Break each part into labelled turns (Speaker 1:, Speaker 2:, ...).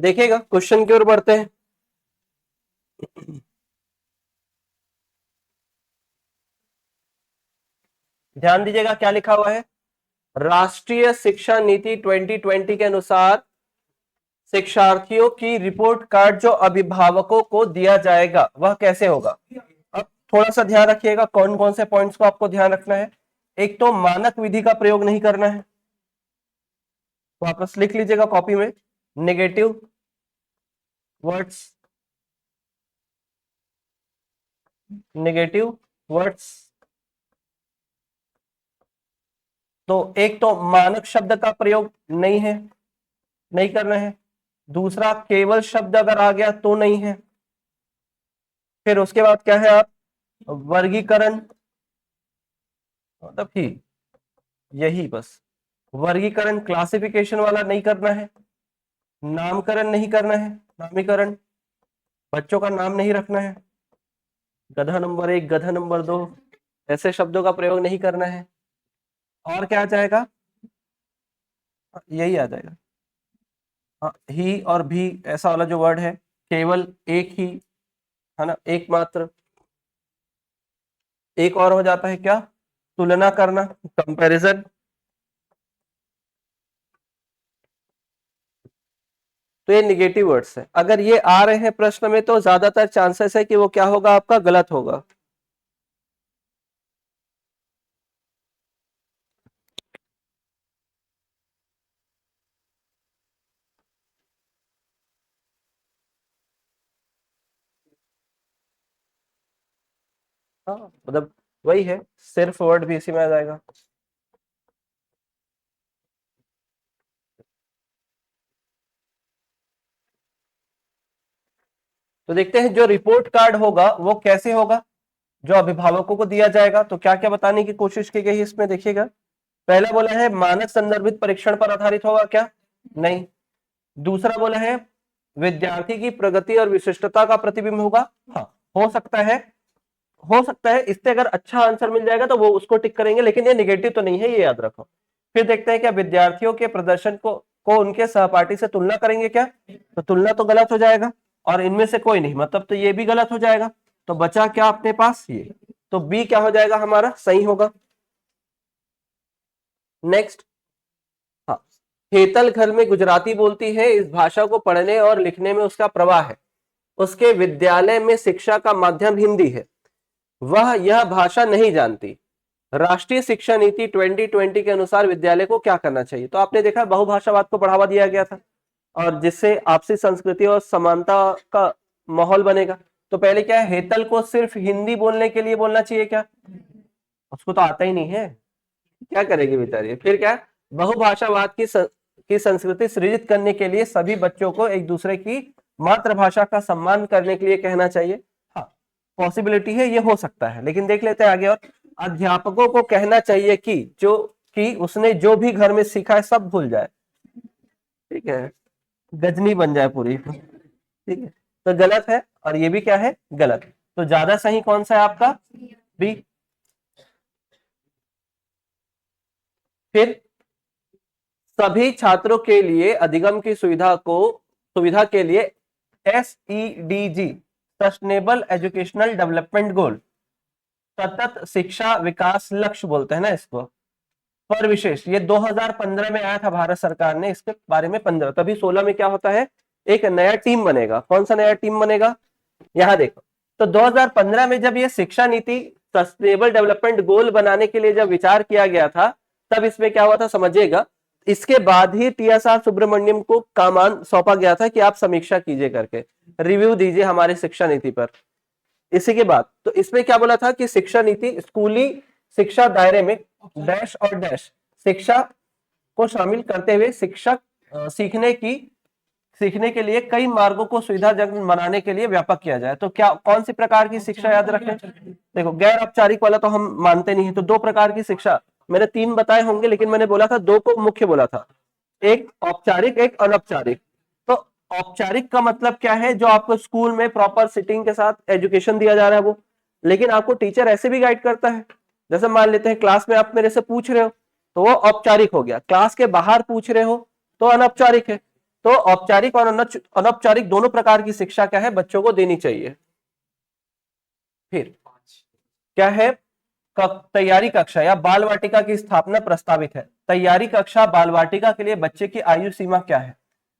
Speaker 1: देखिएगा क्वेश्चन की ओर बढ़ते हैं। ध्यान दीजिएगा क्या लिखा हुआ है। राष्ट्रीय शिक्षा नीति 2020 के अनुसार शिक्षार्थियों की रिपोर्ट कार्ड जो अभिभावकों को दिया जाएगा वह कैसे होगा। अब थोड़ा सा ध्यान रखिएगा कौन कौन से पॉइंट्स को आपको ध्यान रखना है। एक तो मानक विधि का प्रयोग नहीं करना है, वापस लिख लीजिएगा कॉपी में। Negative words, negative words. तो एक तो मानक शब्द का प्रयोग नहीं है, नहीं करना है। दूसरा केवल शब्द अगर आ गया तो नहीं है। फिर उसके बाद क्या है, आप वर्गीकरण, मतलब ही यही बस वर्गीकरण क्लासिफिकेशन वाला नहीं करना है। नामकरण नहीं करना है, नामीकरण, बच्चों का नाम नहीं रखना है। गधा नंबर 1, गधा नंबर 2 ऐसे शब्दों का प्रयोग नहीं करना है। और क्या आ जाएगा, यही आ जाएगा। हाँ, ही और भी ऐसा वाला जो वर्ड है, केवल एक ही, है ना, एकमात्र। एक और हो जाता है क्या, तुलना करना, कंपैरिजन। तो ये निगेटिव वर्ड्स है। अगर ये आ रहे हैं प्रश्न में तो ज्यादातर चांसेस है कि वो क्या होगा, आपका गलत होगा। हाँ मतलब वही है, सिर्फ वर्ड भी इसी में आ जाएगा। तो देखते हैं जो रिपोर्ट कार्ड होगा वो कैसे होगा, जो अभिभावकों को दिया जाएगा। तो क्या क्या बताने की कोशिश की गई है इसमें, देखिएगा। पहला बोला है मानक संदर्भित परीक्षण पर आधारित होगा क्या, नहीं। दूसरा बोला है विद्यार्थी की प्रगति और विशिष्टता का प्रतिबिंब होगा, हाँ हो सकता है। हो सकता है इससे अगर अच्छा आंसर मिल जाएगा तो वो उसको टिक करेंगे, लेकिन ये निगेटिव तो नहीं है, ये याद रखो। फिर देखते हैं क्या विद्यार्थियों के प्रदर्शन को उनके सहपाठी से तुलना करेंगे क्या, तो तुलना तो गलत हो जाएगा। और इनमें से कोई नहीं, मतलब तो ये भी गलत हो जाएगा। तो बचा क्या अपने पास, ये। तो बी क्या हो जाएगा हमारा, सही होगा। नेक्स्ट, हाँ, हेतल घर में गुजराती बोलती है, इस भाषा को पढ़ने और लिखने में उसका प्रवाह है, उसके विद्यालय में शिक्षा का माध्यम हिंदी है, वह यह भाषा नहीं जानती। राष्ट्रीय शिक्षा नीति 2020 के अनुसार विद्यालय को क्या करना चाहिए। तो आपने देखा बहुभाषावाद को बढ़ावा दिया गया था, और जिससे आपसी संस्कृति और समानता का माहौल बनेगा। तो पहले क्या है, हेतल को सिर्फ हिंदी बोलने के लिए बोलना चाहिए क्या, उसको तो आता ही नहीं है, क्या करेगी बेचारी। फिर क्या, बहुभाषावाद की संस्कृति सृजित करने के लिए सभी बच्चों को एक दूसरे की मातृभाषा का सम्मान करने के लिए कहना चाहिए। हाँ पॉसिबिलिटी है, ये हो सकता है। लेकिन देख लेते हैं आगे। और अध्यापकों को कहना चाहिए कि उसने जो भी घर में सीखा है सब भूल जाए, ठीक है, गजनी बन जाए पूरी, ठीक है। तो गलत है, और ये भी क्या है, गलत। तो ज्यादा सही कौन सा है आपका, बी। फिर सभी छात्रों के लिए अधिगम की सुविधा के लिए SEDG, sustainable educational development goal, सतत शिक्षा विकास लक्ष्य बोलते हैं ना इसको, पर विशेष, ये 2015 में आया था भारत सरकार ने इसके बारे में 15, तभी 16 में क्या होता है, एक नया टीम बनेगा। कौन सा नया टीम बनेगा, यहां देखो। तो 2015 में जब ये शिक्षा नीति सस्टेनेबल डेवलपमेंट गोल बनाने के लिए जब विचार किया गया था, तब इसमें क्या हुआ था समझिएगा। इसके बाद ही TSR सुब्रमण्यम को कामान सौंपा गया था कि आप समीक्षा कीजिए करके, रिव्यू दीजिए हमारी शिक्षा नीति पर। इसी के बाद तो इसमें क्या बोला था कि शिक्षा नीति स्कूली शिक्षा दायरे में डैश और डैश शिक्षा को शामिल करते हुए शिक्षक सीखने के लिए कई मार्गों को सुविधाजनक बनाने के लिए व्यापक किया जाए। तो क्या कौन सी प्रकार की शिक्षा याद रखें, देखो गैर औपचारिक वाला तो हम मानते नहीं है, तो दो प्रकार की शिक्षा मैंने तीन बताए होंगे, लेकिन मैंने बोला था दो को मुख्य बोला था, एक औपचारिक एक अनौपचारिक। तो औपचारिक का मतलब क्या है, जो आपको स्कूल में प्रॉपर सिटिंग के साथ एजुकेशन दिया जा रहा है वो। लेकिन आपको टीचर ऐसे भी गाइड करता है, जैसे मान लेते हैं क्लास में आप मेरे से पूछ रहे हो तो वो औपचारिक हो गया, क्लास के बाहर पूछ रहे हो तो अनौपचारिक है। तो औपचारिक और अनौपचारिक दोनों प्रकार की शिक्षा क्या है बच्चों को देनी चाहिए। फिर क्या है, तैयारी कक्षा या बाल वाटिका की स्थापना प्रस्तावित है। तैयारी कक्षा बाल वाटिका के लिए बच्चे की आयु सीमा क्या है?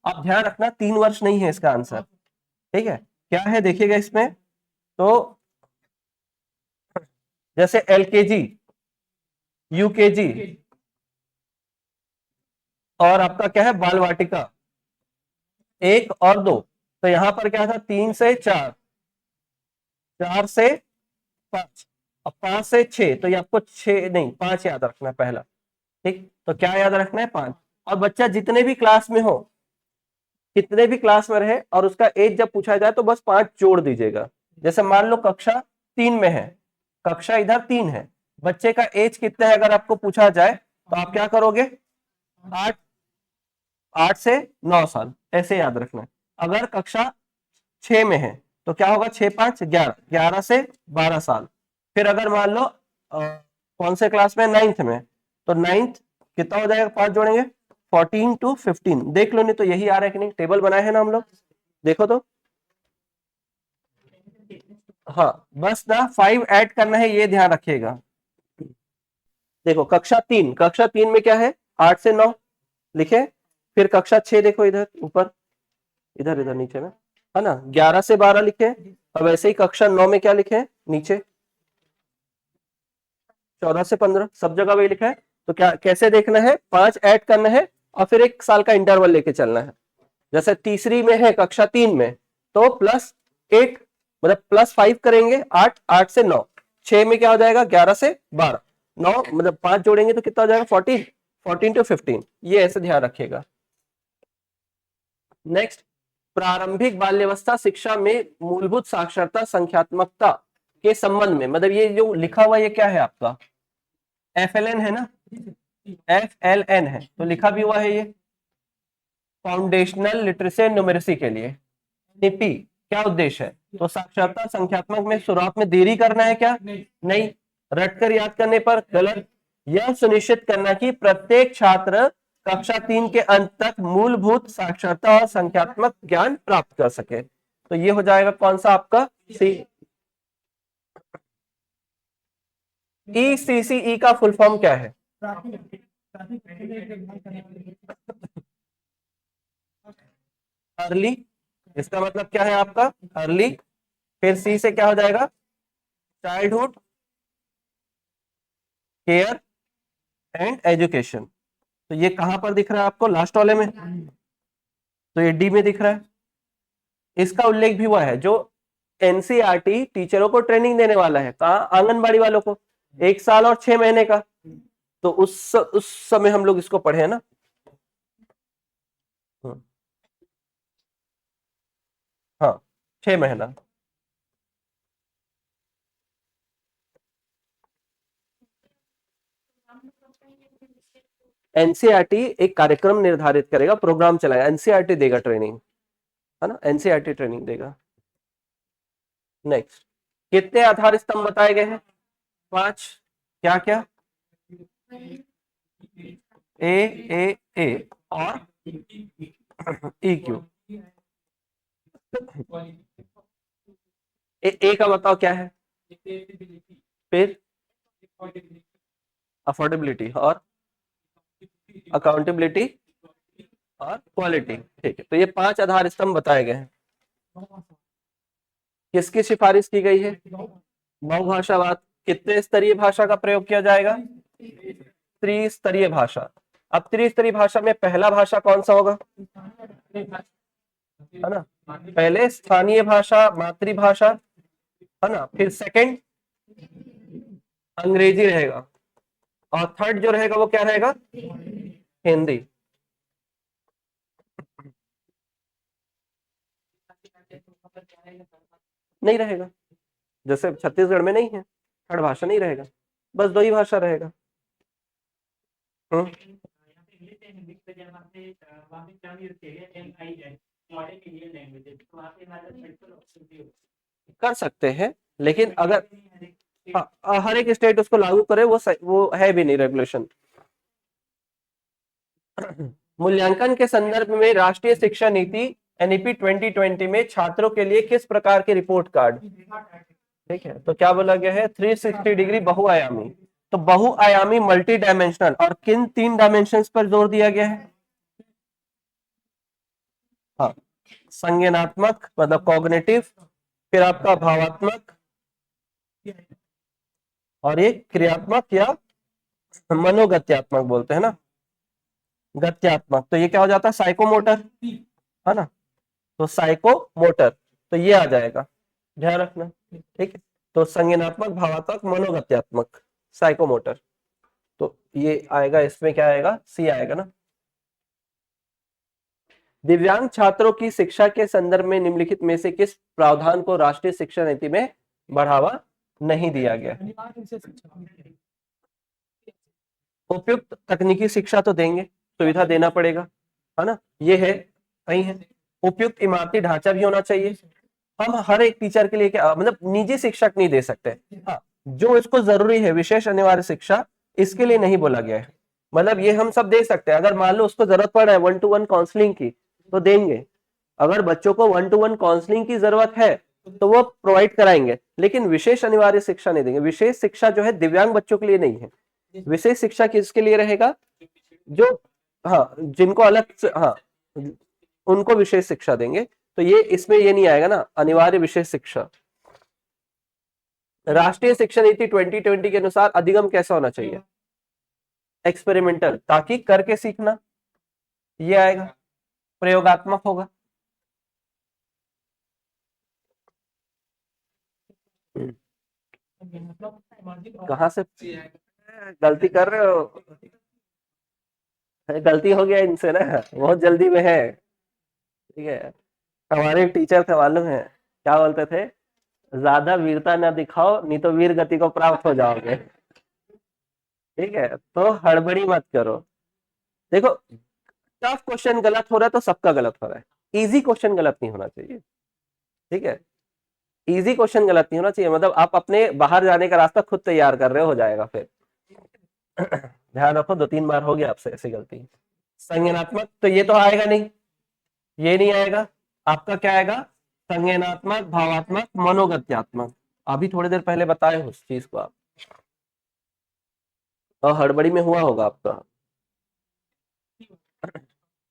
Speaker 1: आप ध्यान रखना 3 वर्ष नहीं है इसका आंसर, ठीक है। क्या है देखिएगा इसमें, तो जैसे एलकेजी, यूकेजी और आपका क्या है बाल वाटिका 1 और 2, तो यहां पर क्या था 3 से 4, 4 से 5 और 5 से 6, तो ये आपको 6 नहीं 5 याद रखना है पहला, ठीक। तो क्या याद रखना है 5। और बच्चा जितने भी क्लास में हो, कितने भी क्लास में रहे और उसका एज जब पूछा जाए तो बस 5 जोड़ दीजिएगा। जैसे मान लो कक्षा 3 में है, कक्षा इधर 3 है, बच्चे का एज कितना है अगर आपको पूछा जाए तो आप क्या करोगे, 8 8 से 9 साल ऐसे याद रखना है। अगर कक्षा 6 में है तो क्या होगा, 6 5 11, 11 से 12 साल। फिर अगर मान लो कौन से क्लास में, 9th में, तो 9th कितना हो जाएगा, 5 जोड़ेंगे 14 to 15। देख लो नहीं तो यही आ रहा है कि नहीं, टेबल बनाए हैं ना हम लोग, देखो तो। हाँ बस ना 5 ऐड करना है, ये ध्यान रखिएगा। देखो कक्षा 3 में क्या है, 8 से 9 लिखे। फिर कक्षा 6 देखो इधर ऊपर, इधर इधर नीचे में है ना, 11 से 12 लिखे। और वैसे ही कक्षा 9 में क्या लिखे नीचे, 14 से 15, सब जगह वही लिखा है। तो क्या कैसे देखना है, 5 ऐड करना है और फिर 1 साल का इंटरवल लेके चलना है। जैसे तीसरी में है कक्षा 3 में, तो +8 मतलब +5 करेंगे, 8 8 से 9, 6 में क्या हो जाएगा 11 से 12, 9 मतलब 5 जोड़ेंगे तो कितना हो जाएगा 14, 14 to 15, ये ऐसे ध्यान रखिएगा। नेक्स्ट, प्रारंभिक बाल्यावस्था शिक्षा में मूलभूत साक्षरता संख्यात्मकता के संबंध में, मतलब ये जो लिखा हुआ ये क्या है आपका FLN है ना, FLN है तो लिखा भी हुआ है ये फाउंडेशनल लिटरेसी एंड न्यूमेरेसी के लिए। NIPI क्या उद्देश्य है, तो साक्षरता संख्यात्मक में शुरुआत में देरी करना है क्या, नहीं, रटकर याद करने पर गलत, यह सुनिश्चित करना कि प्रत्येक छात्र कक्षा 3 के अंत तक मूलभूत साक्षरता और संख्यात्मक ज्ञान प्राप्त कर सके। तो ये हो जाएगा कौन सा आपका सी। ECCE का फुल फॉर्म क्या है, अर्ली, इसका मतलब क्या है आपका अर्ली। फिर सी से क्या हो जाएगा, चाइल्डहुड केयर एंड एजुकेशन। तो ये कहां पर दिख रहा है आपको, लास्ट वाले में, तो ये डी में दिख रहा है। इसका उल्लेख भी हुआ है जो NCERT टीचरों को ट्रेनिंग देने वाला है, कहा आंगनबाड़ी वालों को, 1 साल और 6 महीने का। तो उस समय हम लोग इसको पढ़े है ना। हाँ 6 महीना। NCERT एक कार्यक्रम निर्धारित करेगा, प्रोग्राम चलाएगा, NCERT देगा ट्रेनिंग, है ना, NCERT ट्रेनिंग देगा। नेक्स्ट, कितने आधार स्तंभ बताए गए हैं, 5। क्या क्या, ए और EQ। ए का बताओ क्या है, फिर अफोर्डेबिलिटी और अकाउंटेबिलिटी और क्वालिटी, ठीक है। तो ये 5 आधार स्तंभ बताए गए हैं। किसकी सिफारिश की गई है, बहुभाषावाद। कितने स्तरीय भाषा का प्रयोग किया जाएगा, त्रिस्तरीय भाषा। अब त्रिस्तरीय भाषा में पहला भाषा कौन सा होगा, है ना, पहले स्थानीय भाषा मातृभाषा, है ना, फिर सेकंड अंग्रेजी रहेगा और थर्ड जो रहेगा वो क्या रहेगा, हिंदी। नहीं रहेगा, जैसे छत्तीसगढ़ में नहीं है, थर्ड भाषा नहीं रहेगा, बस 2 ही भाषा रहेगा। कर सकते हैं, लेकिन अगर हाँ, हर एक स्टेट उसको लागू करे वो है भी नहीं रेगुलेशन। मूल्यांकन के संदर्भ में राष्ट्रीय शिक्षा नीति एनईपी 2020 में छात्रों के लिए किस प्रकार के रिपोर्ट कार्ड, ठीक है, तो क्या बोला गया है, 360 डिग्री बहुआयामी। तो बहुआयामी मल्टी डायमेंशनल, और किन 3 डायमेंशंस पर जोर दिया गया है? हाँ, संज्ञानात्मक मतलब कॉग्निटिव, फिर आपका भावात्मक, और ये क्रियात्मक या मनोगत्यात्मक बोलते हैं ना, गत्यात्मक। तो ये क्या हो जाता है, साइकोमोटर, है ना। तो साइकोमोटर, तो ये आ जाएगा, ध्यान रखना, ठीक है। तो संज्ञानात्मक, भावात्मक, मनोगत्यात्मक, साइकोमोटर, तो ये आएगा, इसमें क्या आएगा, सी आएगा ना। दिव्यांग छात्रों की शिक्षा के संदर्भ में निम्नलिखित में से किस प्रावधान को राष्ट्रीय शिक्षा नीति में बढ़ावा नहीं दिया गया? उपयुक्त तकनीकी शिक्षा तो देंगे, सुविधा देना पड़ेगा, है ना, ये है, सही है। उपयुक्त इमारती ढांचा भी होना चाहिए। हम हर एक टीचर के लिए क्या मतलब निजी शिक्षक नहीं दे सकते, हाँ, जो इसको जरूरी है विशेष अनिवार्य शिक्षा, इसके लिए नहीं बोला गया है। मतलब ये हम सब दे सकते हैं, अगर मान लो उसको जरूरत पड़ रहा है 1-to-1 काउंसलिंग की, तो देंगे। अगर बच्चों को 1-to-1 काउंसलिंग की जरूरत है तो वो प्रोवाइड कराएंगे, लेकिन विशेष अनिवार्य शिक्षा नहीं देंगे। विशेष शिक्षा जो है दिव्यांग बच्चों के लिए नहीं है। विशेष शिक्षा किसके लिए रहेगा, जो, हाँ, जिनको अलग से, हाँ, उनको विशेष शिक्षा देंगे। तो ये इसमें ये नहीं आएगा ना, अनिवार्य विशेष शिक्षा। राष्ट्रीय शिक्षा नीति 2020 के अनुसार अधिगम कैसा होना चाहिए? एक्सपेरिमेंटल, ताकि करके सीखना, ये आएगा, प्रयोगात्मक होगा। कहां से गलती कर रहे हो, गलती हो गया इनसे ना, बहुत जल्दी में है, ठीक है। हमारे टीचर थे मालूम है, क्या बोलते थे, ज्यादा वीरता ना दिखाओ नहीं तो वीर गति को प्राप्त हो जाओगे, ठीक है, तो हड़बड़ी मत करो। देखो, टफ क्वेश्चन गलत हो रहा है तो सबका गलत हो रहा है, इजी क्वेश्चन गलत नहीं होना चाहिए, ठीक है। इजी क्वेश्चन गलत नहीं होना चाहिए, मतलब आप अपने बाहर जाने का रास्ता खुद तैयार कर रहे हो जाएगा फिर। ध्यान रखो, 2-3 बार हो गया आपसे ऐसी गलती। संज्ञानात्मक तो ये तो आएगा नहीं, ये नहीं आएगा। आपका क्या आएगा, संज्ञानात्मक, भावात्मक, मनोगत्यात्मक। अभी थोड़ी देर पहले बताए उस चीज को आप, और हड़बड़ी में हुआ होगा आपका,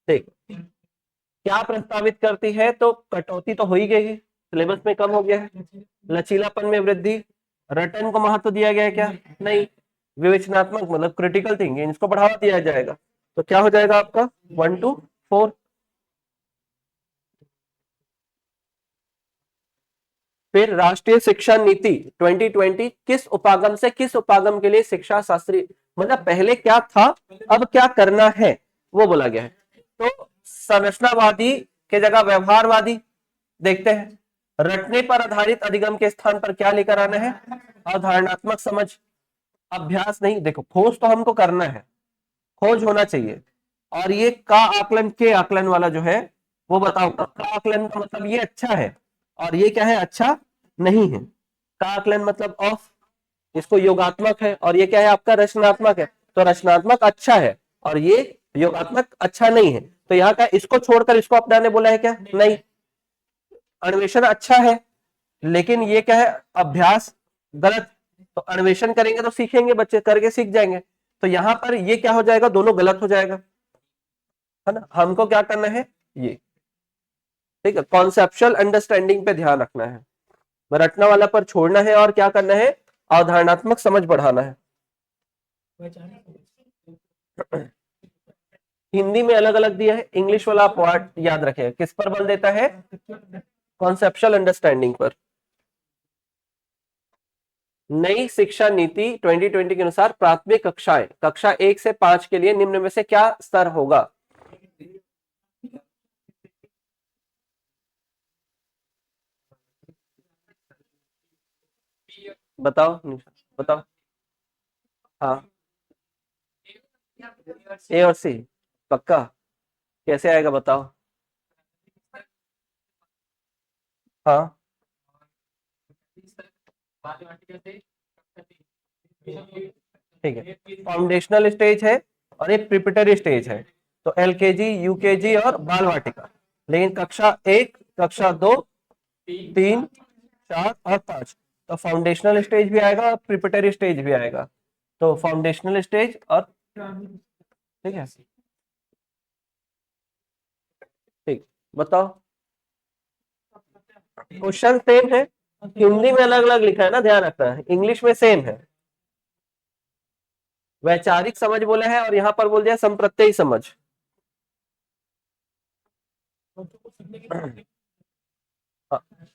Speaker 1: ठीक। क्या प्रस्तावित करती है, तो कटौती तो हो ही गई है, सिलेबस में कम हो गया है। लचीलापन में वृद्धि, रटन को महत्व दिया गया है क्या, नहीं। विवेचनात्मक मतलब क्रिटिकल थिंकिंग, इसको बढ़ावा दिया जाएगा, तो क्या हो जाएगा आपका 1-4। फिर राष्ट्रीय शिक्षा नीति 2020 किस उपागम से किस उपागम के लिए शिक्षा शास्त्री, मतलब पहले क्या था अब क्या करना है, वो बोला गया है। तो संरचनावादी के जगह व्यवहारवादी, देखते हैं। रटने पर आधारित अधिगम के स्थान पर क्या लेकर आना है, अवधारणात्मक समझ। अभ्यास नहीं, देखो खोज तो हमको करना है, खोज होना चाहिए। और ये का आकलन के आकलन वाला जो है, वो बताओ, का आकलन का मतलब ये अच्छा है, और ये क्या है, अच्छा नहीं है। का आकलन मतलब ऑफ, इसको योगात्मक है, और ये क्या है आपका रचनात्मक है। तो रचनात्मक अच्छा है, और ये योगात्मक अच्छा नहीं है। तो यहाँ का इसको छोड़कर इसको अपनाने बोला है क्या, नहीं। अन्वेषण अच्छा है, लेकिन ये क्या है, अभ्यास गलत। तो अन्वेषण करेंगे तो सीखेंगे, बच्चे करके सीख जाएंगे। तो यहाँ पर ये क्या हो जाएगा, दोनों गलत हो जाएगा, है ना। हमको क्या करना है, ये, ठीक है, कॉन्सेप्चुअल अंडरस्टैंडिंग पे ध्यान रखना है, रटना वाला पर छोड़ना है, और क्या करना है, अवधारणात्मक समझ बढ़ाना है। हिंदी में अलग अलग दिया है, इंग्लिश वाला आप वर्ड याद रखें, किस पर बल देता है, कॉन्सेप्चुअल अंडरस्टैंडिंग पर। नई शिक्षा नीति 2020 के अनुसार प्राथमिक कक्षाएं कक्षा 1 से 5 के लिए निम्न में से क्या स्तर होगा? बताओ निशा, बताओ। हाँ, ए और सी, पक्का, कैसे आएगा बताओ। हाँ, ठीक है, फाउंडेशनल स्टेज है और एक प्रिपरेटरी स्टेज है। तो LKG, UKG और बाल वाटिका। लेकिन कक्षा 1, कक्षा 2, 3, 4 और 5 तो फाउंडेशनल स्टेज भी आएगा और प्रिपरेटरी स्टेज भी आएगा। तो फाउंडेशनल स्टेज और ठीक है, ठीक, बताओ। क्वेश्चन सेम है, हिंदी में अलग अलग लिखा है ना, ध्यान रखना है, इंग्लिश में सेम है। वैचारिक समझ बोला है और यहाँ पर बोल दिया संप्रत्ययी समझ।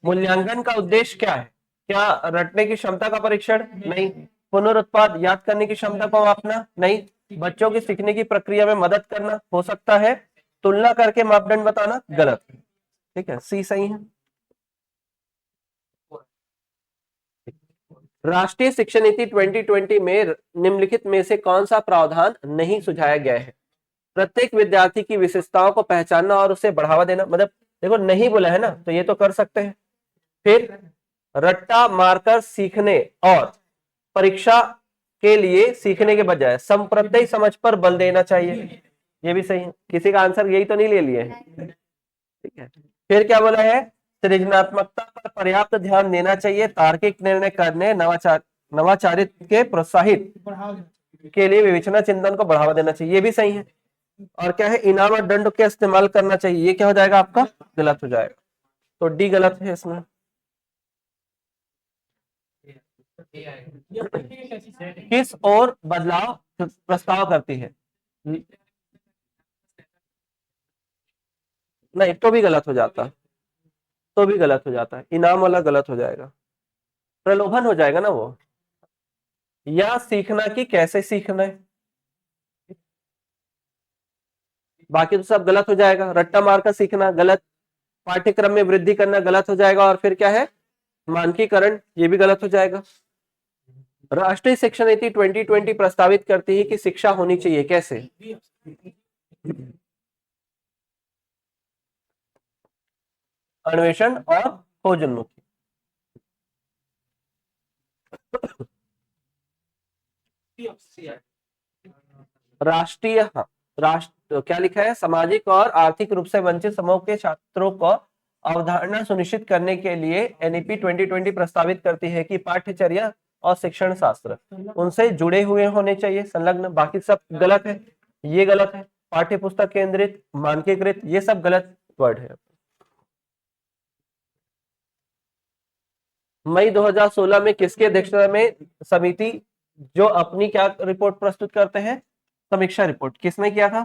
Speaker 1: मूल्यांकन का उद्देश्य क्या है? क्या रटने की क्षमता का परीक्षण? नहीं। पुनरुत्पाद, याद करने की क्षमता को मापना? नहीं। बच्चों की सीखने की प्रक्रिया में मदद करना? हो सकता है। तुलना करके मापदंड बताना? गलत। ठीक है, सी सही है। राष्ट्रीय शिक्षा नीति 2020 में निम्नलिखित में से कौन सा प्रावधान नहीं सुझाया गया है? प्रत्येक विद्यार्थी की विशेषताओं को पहचानना और उसे बढ़ावा देना, मतलब देखो नहीं बोला है ना, तो ये तो कर सकते हैं। फिर रट्टा मारकर सीखने और परीक्षा के लिए सीखने के बजाय संप्रत्यय समझ पर बल देना चाहिए, ये भी सही है। किसी का आंसर यही तो नहीं ले लिए, ठीक है। फिर क्या बोला है? सृजनात्मकता पर पर्याप्त ध्यान देना चाहिए, तार्किक निर्णय करने, नवाचारित के प्रोत्साहित के लिए विवेचना चिंतन को बढ़ावा देना चाहिए, ये भी सही है। और क्या है? इनाम और दंड का इस्तेमाल करना चाहिए, ये क्या हो जाएगा आपका? गलत हो जाएगा। तो डी गलत है इसमें। किस और बदलाव प्रस्ताव करती है? नहीं, तो भी गलत हो जाता, तो भी गलत हो जाता है, इनाम वाला गलत हो जाएगा, प्रलोभन हो जाएगा ना वो। या सीखना कि कैसे सीखना है, बाकी तो सब गलत हो जाएगा। रट्टा मारकर सीखना गलत, पाठ्यक्रम में वृद्धि करना गलत हो जाएगा, और फिर क्या है? मानकीकरण, ये भी गलत हो जाएगा। राष्ट्रीय शिक्षा नीति 2020 प्रस्तावित करती है कि शिक्षा होनी चाहिए कैसे? अन्वेषण और खोजोन्मुखी। राष्ट्रीय, हाँ, राष्ट्र क्या लिखा है? सामाजिक और आर्थिक रूप से वंचित समूह के छात्रों को अवधारणा सुनिश्चित करने के लिए NEP 2020 प्रस्तावित करती है कि पाठ्यचर्या और शिक्षण शास्त्र उनसे जुड़े हुए होने चाहिए, संलग्न, बाकी सब गलत है, ये गलत है। पाठ्य पुस्तक केंद्रित, मानकीकृत, ये सब गलत वर्ड है। मई 2016 में किसकी अध्यक्षता में समिति जो अपनी क्या रिपोर्ट प्रस्तुत करते हैं? समीक्षा रिपोर्ट, किसने किया था?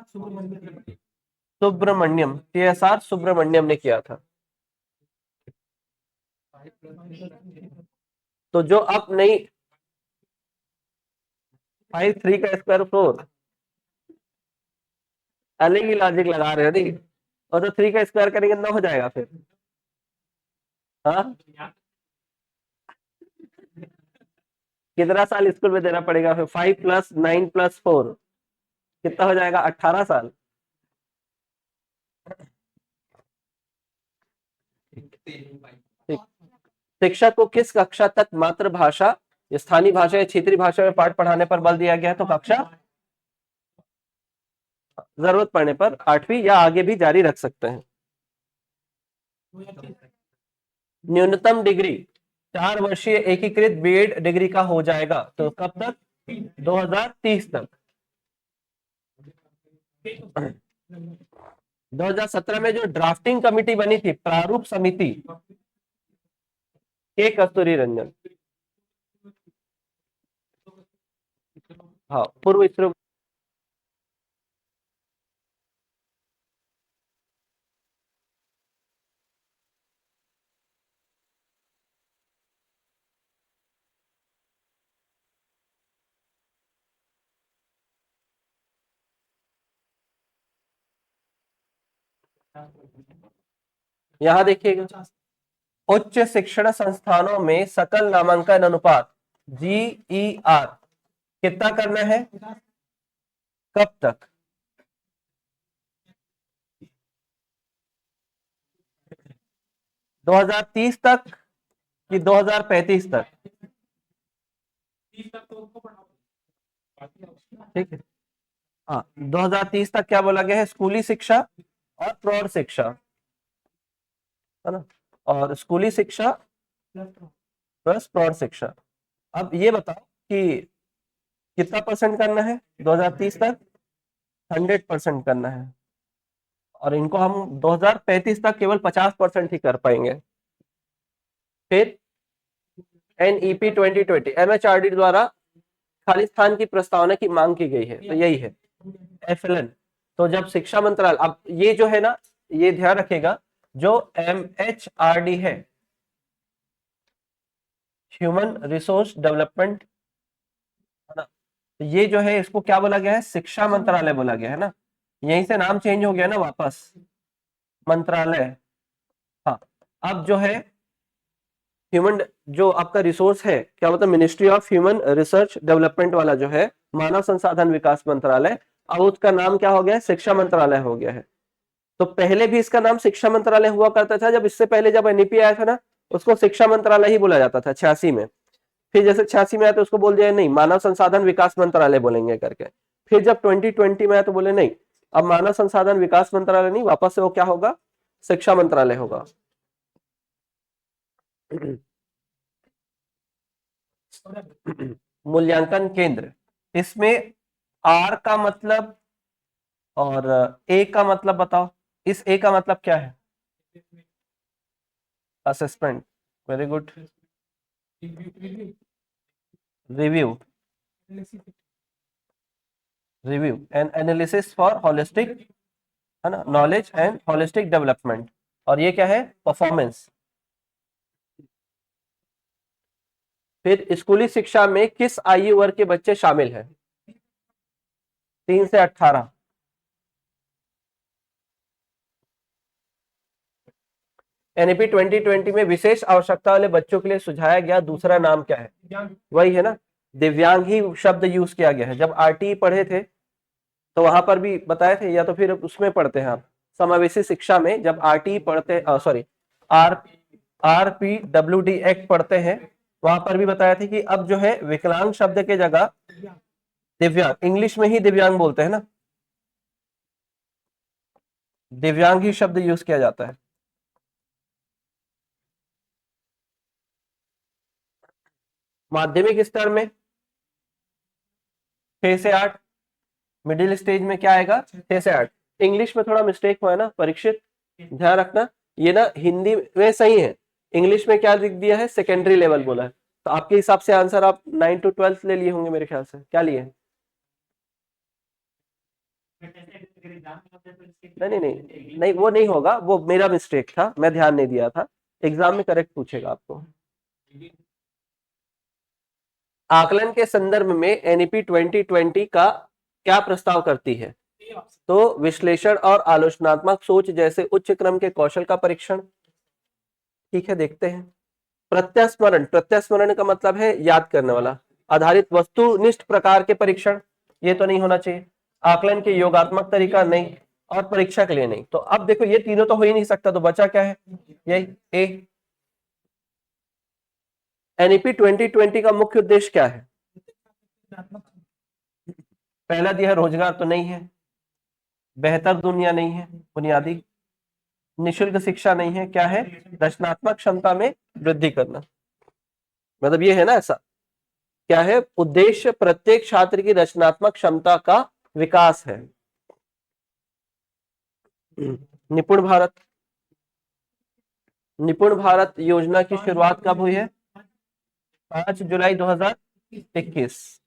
Speaker 1: सुब्रमण्यम, TSR सुब्रमण्यम ने किया था। तो जो अब नई 5 3 का स्क्वायर 4, अलग ही लॉजिक लगा रहे हो नहीं, और तो 3 का स्क्वायर करेंगे ना हो जाएगा फिर। हाँ, कितना साल स्कूल में देना पड़ेगा फिर? 5 + 9 + 4 कितना हो जाएगा? 18 साल। ठीक। शिक्षक को किस कक्षा तक मातृभाषा, स्थानीय भाषा या क्षेत्रीय भाषा में पाठ पढ़ाने पर बल दिया गया है? तो कक्षा, जरूरत पड़ने पर 8वीं या आगे भी जारी रख सकते हैं। न्यूनतम डिग्री 4 वर्षीय एकीकृत B.Ed डिग्री का हो जाएगा, तो कब तक? 2030 तक। 2017 में जो ड्राफ्टिंग कमिटी बनी थी, प्रारूप समिति, के कस्तूरी रंजन, हाँ, पूर्व इसरो। यहां देखिएगा, उच्च शिक्षण संस्थानों में सकल नामांकन अनुपात GER कितना करना है? कब तक? 2030 तक कि 2035 तक? ठीक है, हाँ, 2030 तक क्या बोला गया है, स्कूली शिक्षा और प्रौढ़ शिक्षा, है ना, और स्कूली शिक्षा प्लस प्रौढ़ शिक्षा। अब ये बताओ कि कितना परसेंट करना है 2030 तक, 100% करना है, और इनको हम 2035 तक केवल 50% ही कर पाएंगे। फिर NEP 2020 MHRD द्वारा खाली स्थान की प्रस्तावना की मांग की गई है, तो यही है FLN। तो जब शिक्षा मंत्रालय, अब ये जो है ना, ये ध्यान रखेगा, जो MHRD है, ह्यूमन रिसोर्स डेवलपमेंट, है ना, तो ये जो है इसको क्या बोला गया है, शिक्षा मंत्रालय बोला गया है ना, यहीं से नाम चेंज हो गया ना वापस, मंत्रालय। हाँ, अब जो है ह्यूमन, जो आपका रिसोर्स है, क्या मतलब ministry of human research development वाला जो है, मानव संसाधन विकास मंत्रालय, अब उसका नाम क्या हो गया है, शिक्षा मंत्रालय हो गया है। तो पहले भी इसका नाम शिक्षा मंत्रालय हुआ करता था, जब इससे पहले जब NEP आया था ना, उसको शिक्षा मंत्रालय ही बोला जाता था 86 में। फिर जैसे 86 में आया तो उसको बोल दिया नहीं, मानव संसाधन विकास मंत्रालय बोलेंगे करके। फिर जब 2020 में आया तो बोले नहीं, अब मानव संसाधन विकास मंत्रालय नहीं, वापस से वो क्या होगा, शिक्षा मंत्रालय होगा। मूल्यांकन केंद्र, इसमें R का मतलब और A का मतलब बताओ, इस A का मतलब क्या है, assessment, very good, review, review and analysis for holistic, है ना, नॉलेज एंड होलिस्टिक डेवलपमेंट, और ये क्या है, परफॉर्मेंस। फिर स्कूली शिक्षा में किस आयु वर्ग के बच्चे शामिल हैं, 3 से 18। NEP 2020 में विशेष आवश्यकता वाले बच्चों के लिए सुझाया गया दूसरा नाम क्या है, वही है ना, दिव्यांग ही शब्द यूज किया गया है। जब RTE पढ़े थे तो वहां पर भी बताए थे, या तो फिर उसमें पढ़ते हैं आप, समावेशी शिक्षा में जब RTE पढ़ते, सॉरी, आर RPWD एक्ट पढ़ते हैं, वहां पर भी बताया था कि अब जो है विकलांग शब्द के जगह दिव्यांग, इंग्लिश में ही दिव्यांग बोलते हैं ना, दिव्यांग ही शब्द यूज किया जाता है। माध्यमिक स्तर में 6 से 8, मिडिल स्टेज में क्या आएगा, 6 से 8। इंग्लिश में थोड़ा मिस्टेक हुआ है ना परीक्षित, ध्यान रखना, ये ना हिंदी में सही है, इंग्लिश में क्या लिख दिया है, सेकेंडरी लेवल बोला है। तो आपके हिसाब से आंसर आप 9 to 12 ले लिए होंगे मेरे ख्याल से, क्या लिए, नहीं नहीं नहीं नहीं, वो नहीं होगा, वो मेरा मिस्टेक था, मैं ध्यान नहीं दिया था, एग्जाम में करेक्ट पूछेगा आपको। आकलन के संदर्भ में NEP 2020 का क्या प्रस्ताव करती है, तो विश्लेषण और आलोचनात्मक सोच जैसे उच्च क्रम के कौशल का परीक्षण। ठीक है, देखते हैं। प्रत्यास्मरण, प्रत्यास्मरण का मतलब है याद करने वाला, आधारित वस्तुनिष्ठ प्रकार के परीक्षण, ये तो नहीं होना चाहिए। आकलन के योगात्मक तरीका नहीं, और परीक्षा के लिए नहीं। तो अब देखो ये तीनों तो हो ही नहीं सकता, तो बचा क्या है, यही A। NEP 2020 का मुख्य उद्देश्य क्या है, पहला दिया है रोजगार, तो नहीं है। बेहतर दुनिया नहीं है, बुनियादी। निशुल्क शिक्षा नहीं है, क्या है, रचनात्मक क्षमता में वृद्धि करना, मतलब ये है ना ऐसा, क्या है उद्देश्य, प्रत्येक छात्र की रचनात्मक क्षमता का विकास है। निपुण भारत, निपुण भारत योजना की शुरुआत कब हुई है, 5 जुलाई 2021।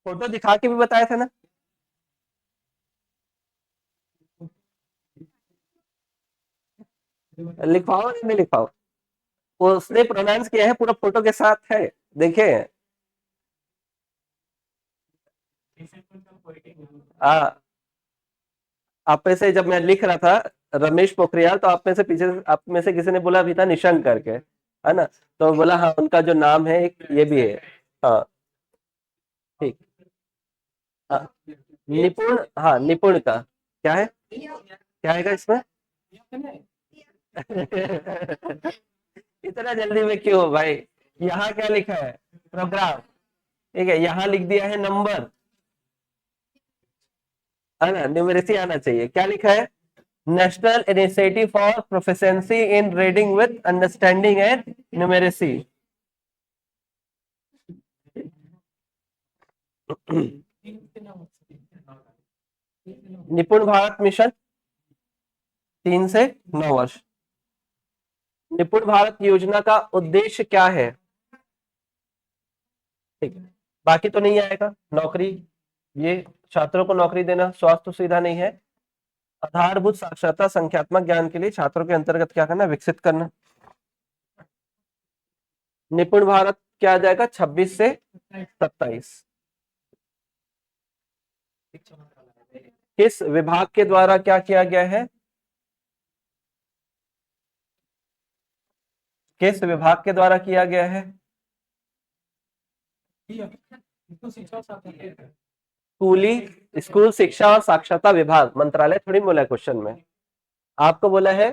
Speaker 1: फोटो दिखा के भी बताया था ना, लिखवाओ नहीं लिखवाओ, उसने प्रोनाउंस किया है पूरा, फोटो के साथ है, देखे। हाँ, आप में से जब मैं लिख रहा था रमेश पोखरियाल, तो आप में से पीछे, आप में से किसी ने बोला भी था निशंक करके, है ना, तो बोला हाँ उनका जो नाम है एक ये भी है। हाँ, ठीक। हाँ, निपुण, हाँ निपुण का क्या है, क्या आएगा इसमें? इतना जल्दी में क्यों हो भाई? यहाँ क्या लिखा है? प्रोग्राम। ठीक है, यहाँ लिख दिया है नंबर, है ना, न्यूमेरेसी आना चाहिए। क्या लिखा है? National initiative for proficiency in reading with understanding and numeracy. निपुण भारत मिशन 3 से 9 वर्ष। निपुण भारत योजना का उद्देश्य क्या है? ठीक है, बाकी तो नहीं आएगा। नौकरी, ये छात्रों को नौकरी देना, स्वास्थ्य सुविधा नहीं है। आधारभूत साक्षरता संख्यात्मक ज्ञान के लिए छात्रों के अंतर्गत क्या करना, विकसित करना। निपुण भारत क्या आ जाएगा? 26 से 27। किस विभाग के द्वारा क्या किया गया है? किस विभाग के द्वारा किया गया है? स्कूली, स्कूल शिक्षा और साक्षरता विभाग, मंत्रालय थोड़ी बोला है क्वेश्चन में, आपको बोला है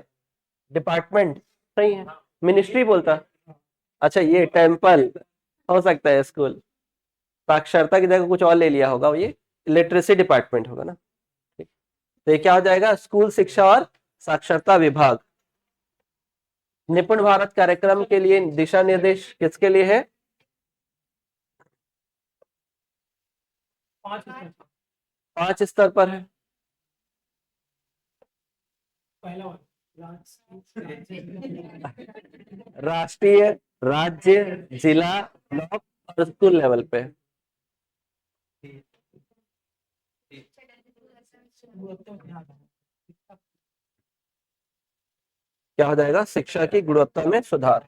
Speaker 1: डिपार्टमेंट। सही है, मिनिस्ट्री बोलता। अच्छा, ये टेम्पल हो सकता है, स्कूल साक्षरता की जगह कुछ और ले लिया होगा, ये लिटरेसी डिपार्टमेंट होगा ना। ठीक। तो ये क्या हो जाएगा? स्कूल शिक्षा और साक्षरता विभाग। निपुण भारत कार्यक्रम के लिए दिशा निर्देश किसके लिए है? 5 स्तर पर है। राष्ट्रीय, राज्य, जिला, ब्लॉक और स्कूल लेवल पे। क्या हो जाएगा? शिक्षा की गुणवत्ता में सुधार।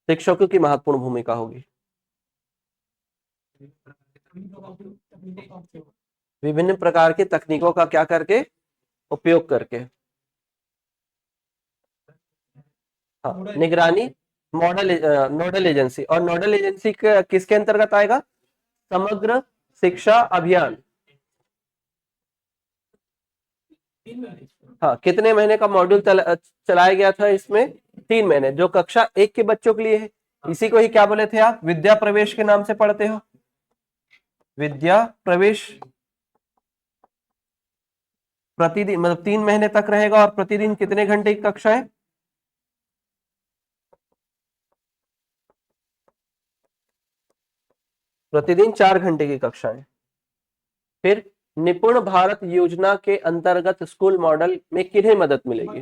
Speaker 1: शिक्षकों की महत्वपूर्ण भूमिका होगी। विभिन्न प्रकार की तकनीकों का क्या करके, उपयोग करके। हाँ, निगरानी, मॉडल, नोडल एजेंसी। और नोडल एजेंसी किसके अंतर्गत आएगा? समग्र शिक्षा अभियान। हाँ, कितने महीने का मॉड्यूल चलाया गया था इसमें? 3 महीने, जो कक्षा 1 के बच्चों के लिए है। इसी को ही क्या बोले थे आप? विद्या प्रवेश के नाम से पढ़ते हो। विद्या प्रवेश प्रतिदिन, मतलब 3 महीने तक रहेगा। और प्रतिदिन कितने घंटे की कक्षा है? प्रतिदिन 4 घंटे की कक्षाएं। फिर निपुण भारत योजना के अंतर्गत स्कूल मॉडल में किन्हें मदद मिलेगी?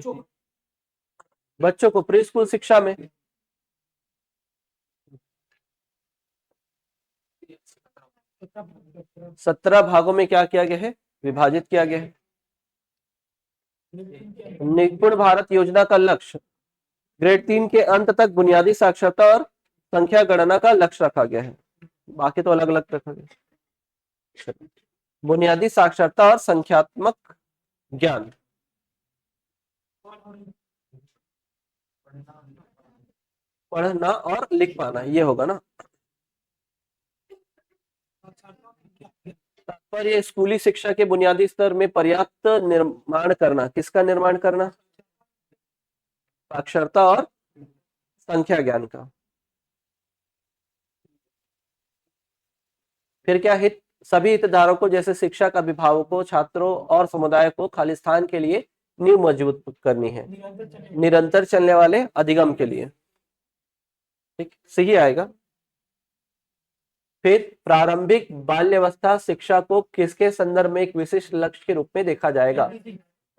Speaker 1: बच्चों को प्री स्कूल शिक्षा में। 17 भागों में क्या किया गया है? विभाजित किया गया है। निपुण भारत योजना का लक्ष्य ग्रेड 3 के अंत तक बुनियादी साक्षरता और संख्या गणना का लक्ष्य रखा गया है। बाकी तो अलग अलग रखा गया। बुनियादी साक्षरता और संख्यात्मक ज्ञान, पढ़ना और लिख पाना, ये होगा ना। तात्पर्य स्कूली शिक्षा के बुनियादी स्तर में पर्याप्त निर्माण करना। किसका निर्माण करना? साक्षरता और संख्या ज्ञान का। फिर क्या, हित, सभी हितधारकों जैसे शिक्षक, अभिभावकों, छात्रों और समुदाय को खालिस्तान के लिए नींव मजबूत करनी है, निरंतर चलने वाले अधिगम के लिए। ठीक, सही आएगा। फिर प्रारंभिक बाल्यावस्था शिक्षा को किसके संदर्भ में एक विशिष्ट लक्ष्य के रूप में देखा जाएगा?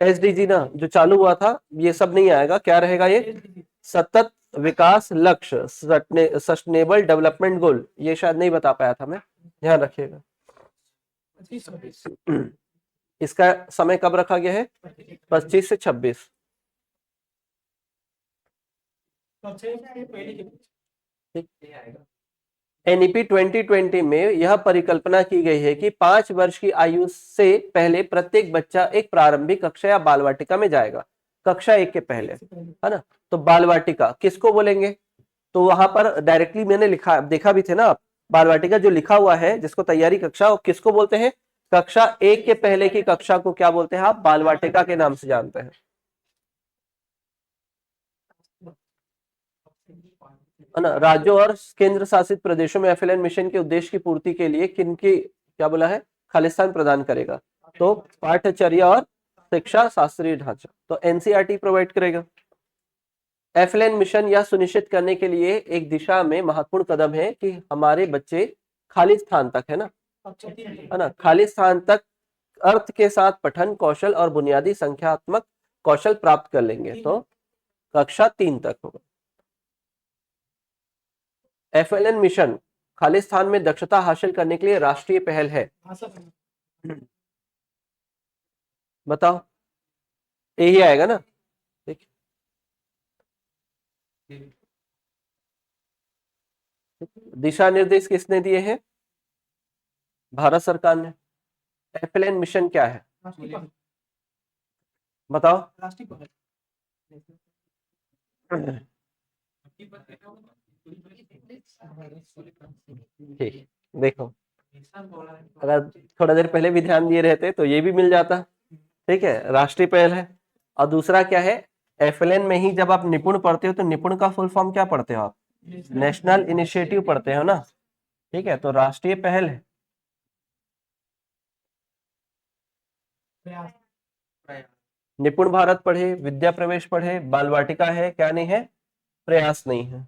Speaker 1: एसडीजी ना, जो चालू हुआ था, ये सब नहीं आएगा। क्या रहेगा ये? सतत विकास लक्ष्य, सस्टेनेबल डेवलपमेंट गोल। ये शायद नहीं बता पाया था मैं, ध्यान रखिएगा। इसका समय कब रखा गया है? 25 से 26। एनईपी 2020 में यह परिकल्पना की गई है कि 5 वर्ष की आयु से पहले प्रत्येक बच्चा एक प्रारंभिक कक्षा या बाल वाटिका में जाएगा। कक्षा 1 के पहले, है ना। तो बाल वाटिका किसको बोलेंगे? तो वहां पर डायरेक्टली मैंने लिखा, देखा भी थे ना आप, बाल वाटिका जो लिखा हुआ है जिसको तैयारी कक्षा, वो किसको बोलते हैं? कक्षा 1 के पहले की कक्षा को क्या बोलते हैं आप? बाल वाटिका के नाम से जानते हैं, है ना। राज्यों और केंद्र शासित प्रदेशों में एफएलएन मिशन के उद्देश्य की पूर्ति के लिए किनकी, क्या बोला है, खालिस्तान प्रदान करेगा? तो पाठ्यचर्या और शिक्षा शास्त्रीय ढांचा, तो एनसीईआरटी प्रोवाइड करेगा। एफएलएन मिशन यह सुनिश्चित करने के लिए एक दिशा में महत्वपूर्ण कदम है कि हमारे बच्चे खाली स्थान तक, है ना, खाली स्थान तक अर्थ के साथ पठन कौशल और बुनियादी संख्यात्मक कौशल प्राप्त कर लेंगे, तो कक्षा 3 तक होगा। एफएलएन मिशन खालिस्तान में दक्षता हासिल करने के लिए राष्ट्रीय पहल है। बताओ, यही आएगा ना? ठीक, दिशा निर्देश किसने दिए हैं? भारत सरकार ने। एफएलएन मिशन क्या है बताओ? ठीक, देखो, अगर थोड़ा देर पहले भी ध्यान दिए रहते तो ये भी मिल जाता। ठीक है, राष्ट्रीय पहल है। और दूसरा क्या है? एफएलएन में ही जब आप निपुण पढ़ते हो तो निपुण का फुल फॉर्म क्या पढ़ते हो आप? नेशनल इनिशिएटिव पढ़ते हो ना। ठीक है, तो राष्ट्रीय पहल है। निपुण भारत पढ़े, विद्या प्रवेश पढ़े, बाल वाटिका है, क्या नहीं है? प्रयास नहीं है।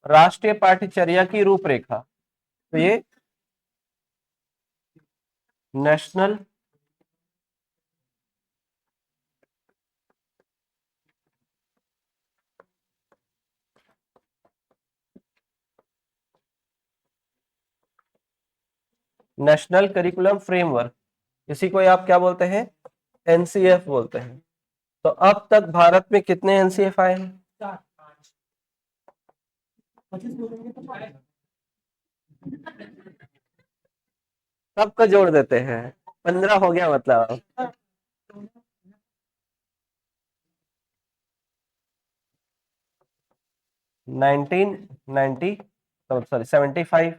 Speaker 1: राष्ट्रीय पाठ्यचर्या की रूपरेखा, तो ये नेशनल नेशनल करिकुलम फ्रेमवर्क, इसी को आप क्या बोलते हैं? एनसीएफ बोलते हैं। तो अब तक भारत में कितने एनसीएफ आए हैं? सबका जोड़ देते हैं, 15 हो गया मतलब। 1990, सॉरी 75।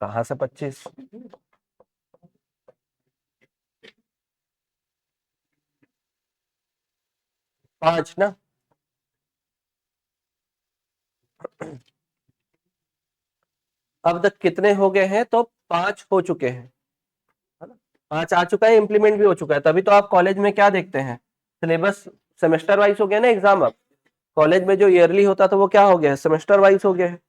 Speaker 1: कहाँ से 25? 5 ना। अब तक कितने हो गए हैं? तो 5 हो चुके हैं, है ना। 5 आ चुका है, इम्प्लीमेंट भी हो चुका है। तभी तो आप कॉलेज में क्या देखते हैं? सिलेबस सेमेस्टर वाइज हो गया ना एग्जाम। अब कॉलेज में जो ईयरली होता था वो क्या हो गया है? सेमेस्टर वाइज हो गया है।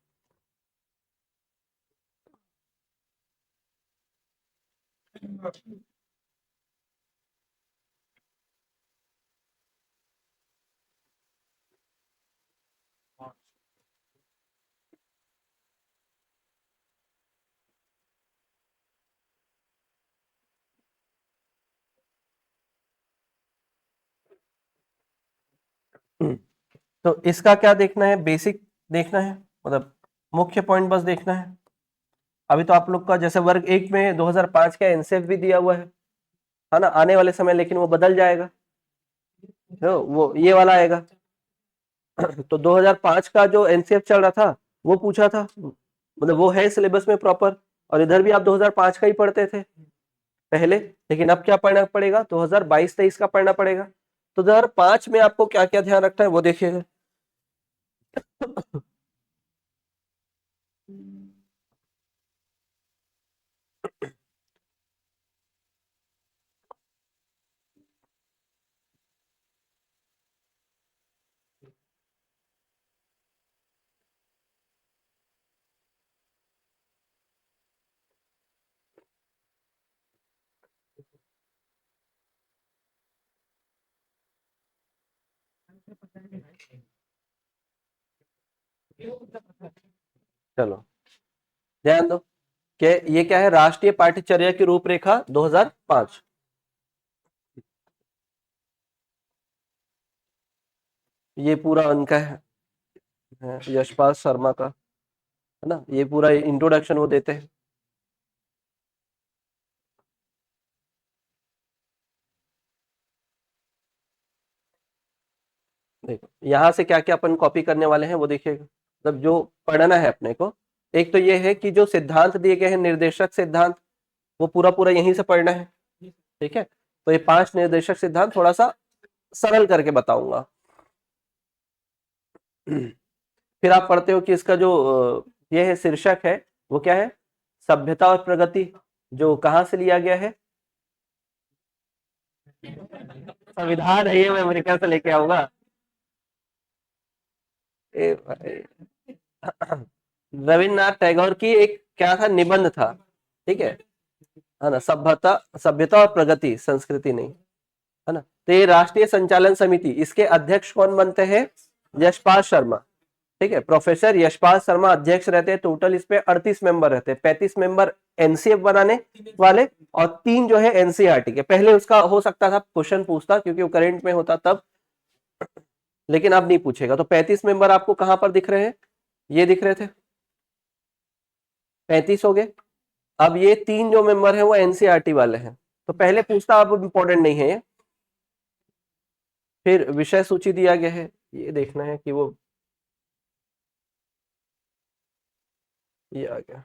Speaker 1: तो इसका क्या देखना है? बेसिक देखना है, मतलब मुख्य पॉइंट बस देखना है। अभी तो आप लोग का जैसे वर्ग 1 में 2005 का एनसीएफ भी दिया हुआ है ना, आने वाले समय लेकिन वो बदल जाएगा, तो वो ये वाला आएगा। तो 2005 का जो एनसीएफ चल रहा था वो पूछा था, मतलब वो है सिलेबस में प्रॉपर। और इधर भी आप 2005 का ही पढ़ते थे पहले, लेकिन अब क्या पढ़ना पड़ेगा? 2022-23 का पढ़ना पड़ेगा। तो 2005 में आपको क्या क्या ध्यान रखना है वो देखिएगा। चलो ध्यान दो कि ये क्या है, राष्ट्रीय पाठ्यचर्या की रूपरेखा 2005। ये पूरा उनका है यशपाल शर्मा का, है ना, ये पूरा इंट्रोडक्शन वो देते हैं। देखो यहाँ से क्या क्या अपन कॉपी करने वाले हैं वो देखिएगा, मतलब जो पढ़ना है अपने को। एक तो ये है कि जो सिद्धांत दिए गए हैं, निर्देशक सिद्धांत, वो पूरा पूरा यहीं से पढ़ना है। ठीक है, तो ये 5 निर्देशक सिद्धांत थोड़ा सा सरल करके बताऊंगा। फिर आप पढ़ते हो कि इसका जो ये है शीर्षक है वो क्या है, सभ्यता और प्रगति, जो कहाँ से लिया गया है, संविधान है ये, मैं अमेरिका से लेके आऊंगा। ए भाई, रविन्द्रनाथ टैगोर की एक क्या था, निबंध था। ठीक है ना, सभ्यता सभ्यता और प्रगति, संस्कृति नहीं, है ना। तो ये राष्ट्रीय संचालन समिति, इसके अध्यक्ष कौन बनते हैं, यशपाल शर्मा। ठीक है, प्रोफेसर यशपाल शर्मा अध्यक्ष रहते हैं। टोटल इस पे 38 मेंबर रहते हैं, 35 मेंबर एनसीएफ बनाने वाले और 3 जो है एनसीईआरटी के। पहले उसका हो सकता था क्वेश्चन पूछता क्योंकि वो करंट में होता तब, लेकिन अब नहीं पूछेगा। तो 35 मेंबर आपको कहां पर दिख रहे हैं, ये दिख रहे थे, 35 हो गए। अब ये 3 जो मेंबर है वो एनसीईआरटी वाले हैं, तो पहले पूछता, अब इंपॉर्टेंट नहीं है ये। फिर विषय सूची दिया गया है, ये देखना है कि वो ये आ गया।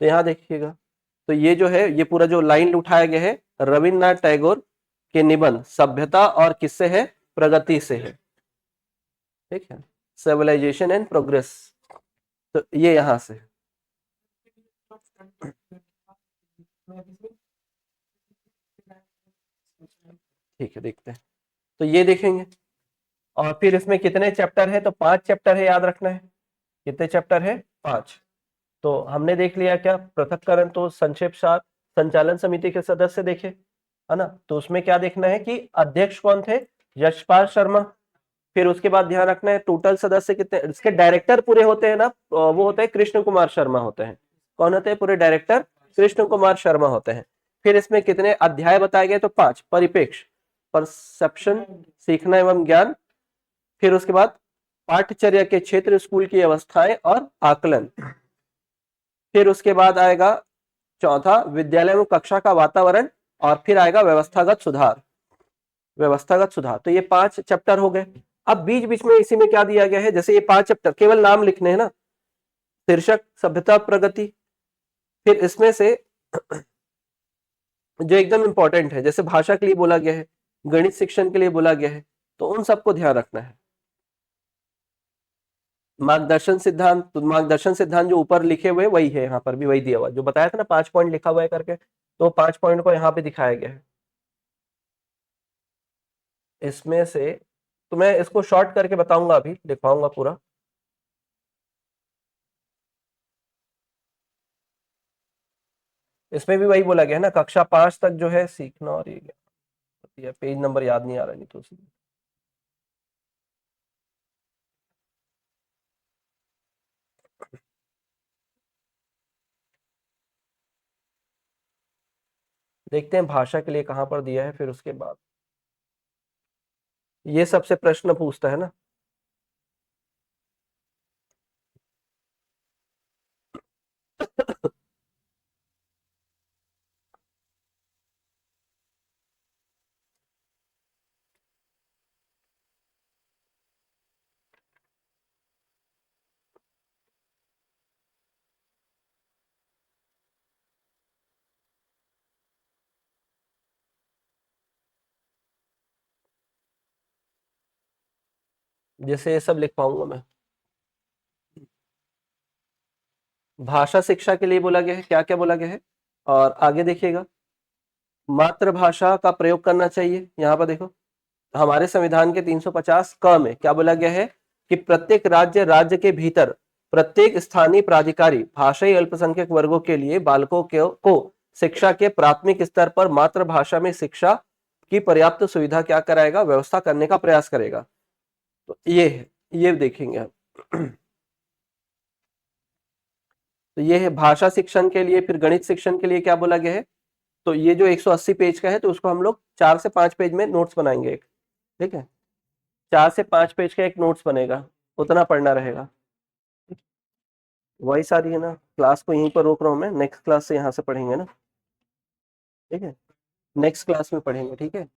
Speaker 1: तो यहाँ देखिएगा, तो ये जो है, ये पूरा जो लाइन उठाया गया है, रविन्द्रनाथ टैगोर के निबंध सभ्यता और किससे है, प्रगति से है। ठीक है, सिविलाइजेशन एंड प्रोग्रेस, तो ये यहां से है। ठीक है, देखते हैं, तो ये देखेंगे। और फिर इसमें कितने चैप्टर है, तो 5 चैप्टर है, याद रखना है। कितने चैप्टर है, 5। तो हमने देख लिया क्या, पृथक्करण तो संक्षेप सार, संचालन समिति के सदस्य देखे, है ना। तो उसमें क्या देखना है कि अध्यक्ष कौन थे, यशपाल शर्मा। फिर उसके बाद ध्यान रखना है टोटल सदस्य कितने, इसके डायरेक्टर पूरे होते हैं ना, वो होते हैं कृष्ण कुमार शर्मा होते हैं। कौन होते हैं पूरे डायरेक्टर, कृष्ण कुमार शर्मा होते हैं। फिर इसमें कितने अध्याय बताए गए, तो 5, परिपेक्ष, परसेप्शन, सीखना एवं ज्ञान। फिर उसके बाद पाठ्यचर्या के क्षेत्र, स्कूल की अवस्थाएं और आकलन। फिर उसके बाद आएगा चौथा, विद्यालय में कक्षा का वातावरण। और फिर आएगा व्यवस्थागत सुधार, व्यवस्थागत सुधार। तो ये 5 चैप्टर हो गए। अब बीच बीच में इसी में क्या दिया गया है, जैसे ये 5 चैप्टर केवल नाम लिखने हैं ना, शीर्षक सभ्यता प्रगति। फिर इसमें से जो एकदम इंपॉर्टेंट है, जैसे भाषा के लिए बोला गया है, गणित शिक्षण के लिए बोला गया है, तो उन सबको ध्यान रखना है। मार्गदर्शन सिद्धांत, तो मार्गदर्शन सिद्धांत जो ऊपर लिखे हुए वही है, यहाँ पर भी वही दिया हुआ, जो बताया था ना 5 पॉइंट लिखा हुआ है करके, तो 5 पॉइंट को यहाँ पे दिखाया गया है। इसमें से तो मैं इसको शॉर्ट करके बताऊंगा, अभी लिखवाऊंगा पूरा। इसमें भी वही बोला गया है ना, कक्षा 5 तक जो है सीखना, और ये पेज नंबर याद नहीं आ रहा, नहीं तो देखते हैं भाषा के लिए कहां पर दिया है। फिर उसके बाद ये सबसे प्रश्न पूछता है ना। जैसे ये सब लिख पाऊंगा मैं। भाषा शिक्षा के लिए बोला गया है, क्या क्या बोला गया है, और आगे देखिएगा, मातृभाषा का प्रयोग करना चाहिए। यहाँ पर देखो, हमारे संविधान के 350 क में क्या बोला गया है कि प्रत्येक राज्य के भीतर प्रत्येक स्थानीय प्राधिकारी भाषाई अल्पसंख्यक वर्गों के लिए बालकों को शिक्षा के प्राथमिक स्तर पर मातृभाषा में शिक्षा की पर्याप्त सुविधा क्या कराएगा, व्यवस्था करने का प्रयास करेगा। तो ये है, ये देखेंगे हम। तो ये है भाषा शिक्षण के लिए। फिर गणित शिक्षण के लिए क्या बोला गया है, तो ये जो 180 पेज का है तो उसको हम लोग 4 से 5 पेज में नोट्स बनाएंगे एक, ठीक है, 4 से 5 पेज का एक नोट्स बनेगा, उतना पढ़ना रहेगा। वही सारी है ना, क्लास को यहीं पर रोक रहा हूँ मैं, नेक्स्ट क्लास से यहाँ से पढ़ेंगे ना, ठीक है, नेक्स्ट क्लास में पढ़ेंगे, ठीक है।